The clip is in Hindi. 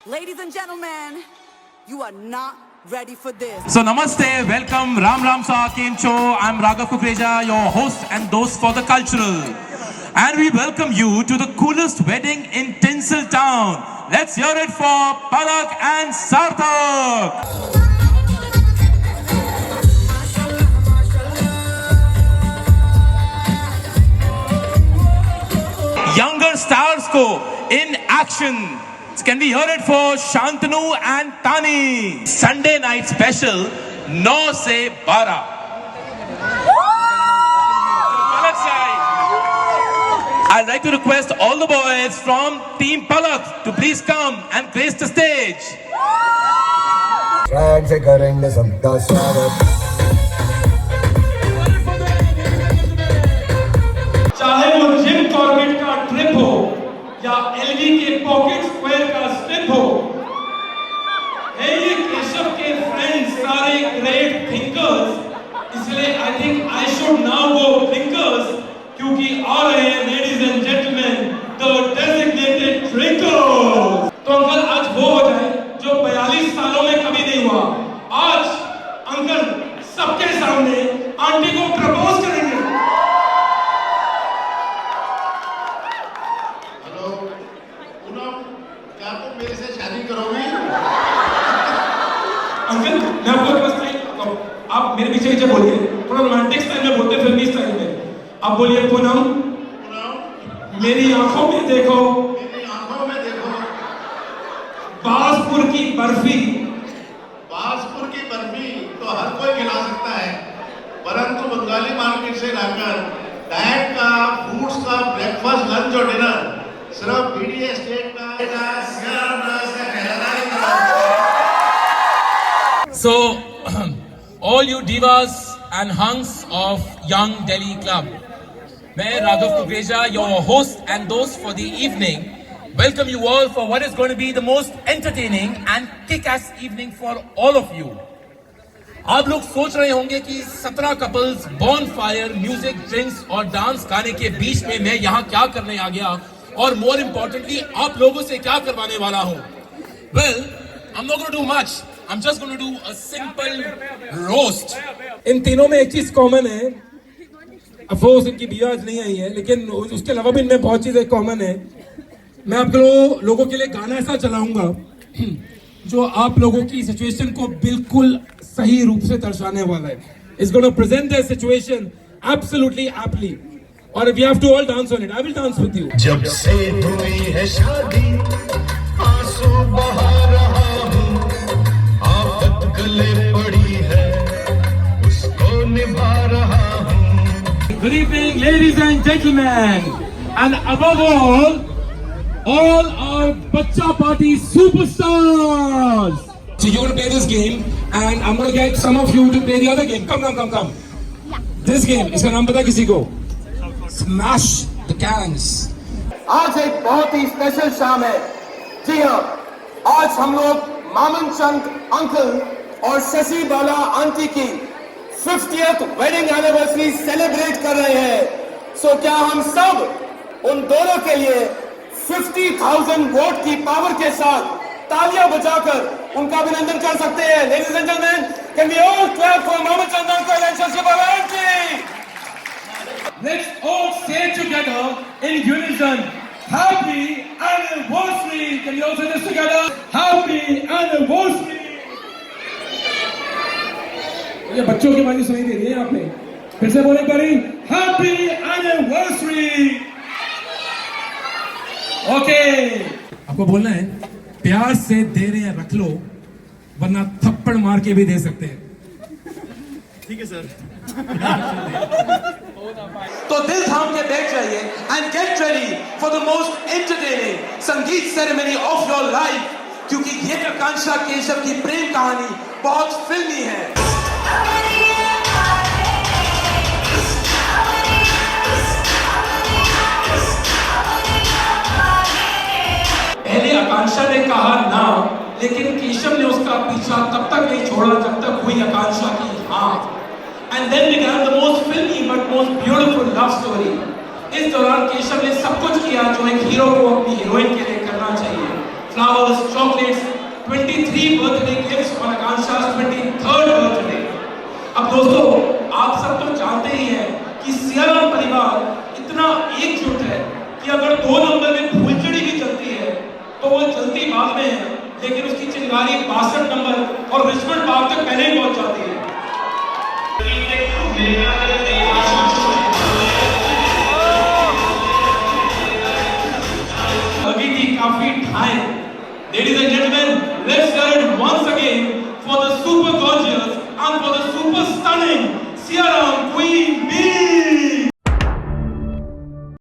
Ladies and gentlemen, you are not ready for this. So namaste, welcome, Ram Ram Sa Kem Cho. I'm Raghav Kukreja, your host and host for the cultural. And we welcome you to the coolest wedding in Tinsel Town. Let's hear it for Palak and Sarthak. Younger stars ko in action. Can we hear it for Shantanu and Tani? Sunday night special, 9 se 12. I'd like to request all the boys from Team Palak to please come and grace the stage. Track से करेंगे सबका स्वागत। चाहे वो जिम कॉर्बेट का ट्रिप हो या एलवी के पॉकेट स्क्वायर का स्टेप हो, है ये केशव के फ्रेंड्स सारे ग्रेट थिंकर्स, इसलिए I think I should now go thinkers, क्योंकि आ रहे हैं ladies and gentleman the designated drinkers. तो अंकल आज वो हो जाए जो 42 सालों में कभी नहीं हुआ। आज अंकल सबके सामने आंटी को प्रपोज करेंगे। मेरे से शादी करोगी? अंकल मैं आपको रिक्वेस्ट, आप मेरे पीछे पीछे बोलिए, थोड़ा रोमांटिक स्टाइल में बोलते, फिल्मी स्टाइल में। आप बोलिए पूनम, मेरी आंखों में देखो, मेरी आंखों में देखो, बासपुर की बर्फी। बासपुर की बर्फी तो हर कोई खिला सकता है, परंतु बंगाली मार्केट से लाकर डाइट का, फ्रूट्स का ब्रेकफास्ट, लंच और डिनर सिर्फ बीडी एस्टेट का So, all you divas and hunks of Young Delhi Club, मैं Raghav Kukreja, your host and host for the evening, welcome you all for what is going to be the most entertaining and kick-ass evening for all of you. आप लोग सोच रहे होंगे कि 17 कपल्स, बॉनफायर, म्यूजिक, ड्रिंक्स और डांस गाने के बीच में मैं यहाँ क्या करने आ गया, और मोर इम्पोर्टेंटली आप लोगों से क्या करवाने वाला हूँ। Well, I'm not going to do much. I'm just going to do a simple roast. इन तीनों में एक चीज कॉमन है, अफसोस इनकी बीवी आज नहीं आई है, लेकिन उसके अलावा भी इनमें बहुत चीजें कॉमन है। मैं आप लोगों के लिए गाना ऐसा चलाऊंगा जो आप लोगों की सिचुएशन को बिल्कुल सही रूप से दर्शाने वाला है। It's going to present their situation absolutely aptly. और we have to all dance on it. I will dance with you. जब से हुई है शादी आंसू बहा रहा हूँ, आफत गले पड़ी है उसको निभा रहा हूँ। Good evening, ladies and gentlemen, and above all our Bacha Party superstars. So you're gonna play this game, and I'm gonna get some of you to play the other game. Come. Yeah. This game, इसका नाम पता किसी को? Smash the cans. आज एक बहुत ही स्पेशल शाम है। जी हाँ, आज हम लोग मामन चंद अंकल और शशि बाला आंटी की 50th वेडिंग एनिवर्सरी सेलिब्रेट कर रहे हैं। सो क्या हम सब उन दोनों के लिए 50,000 वोट की पावर के साथ तालियां बजाकर उनका अभिनंदन कर सकते हैं? Ladies and gentleman, can we all clap for Maman Chand uncle and Shashi Bala aunty? Let's all say together in unison, Happy Anniversary! Can you all say this together? Happy Anniversary! ये बच्चों की बात सुनाई दे रही है आपने? फिर से बोले करी, Happy Anniversary! Okay. आपको बोलना है, प्यार से दे रहे हैं रख लो, वरना थप्पड़ मार के भी दे सकते हैं। ठीक है सर। तो दिल थाम के बैठ जाइए and get ready for the most entertaining संगीत सेरेमनी ऑफ योर लाइफ, क्योंकि ये आकांक्षा केशव की प्रेम कहानी बहुत फिल्मी है। पहले आकांक्षा ने कहा ना, लेकिन केशव ने उसका पीछा तब तक नहीं छोड़ा जब तक हुई आकांक्षा की हाँ। And then began the most filmy but most beautiful love story. इस दौरान केशव ने सब कुछ किया जो एक हीरो को अपनी हीरोइन के लिए करना चाहिए। Flowers, chocolates, 23 birthday gifts on Akanksha's 23rd birthday. अब दोस्तों, आप सब तो जानते ही हैं कि सियाराम परिवार इतना एकजुट है कि अगर 2 नंबर में फुलझड़ी भी चलती है तो वो चलती बाद में है, लेकिन उसकी चिंगारी 62 नंबर और रिचमंड पार्क तक पहले ही पहुंच जाती है। लगी थी काफी time. Ladies and gentlemen, let's hear it once again for the super gorgeous and for the super stunning Siaram Queen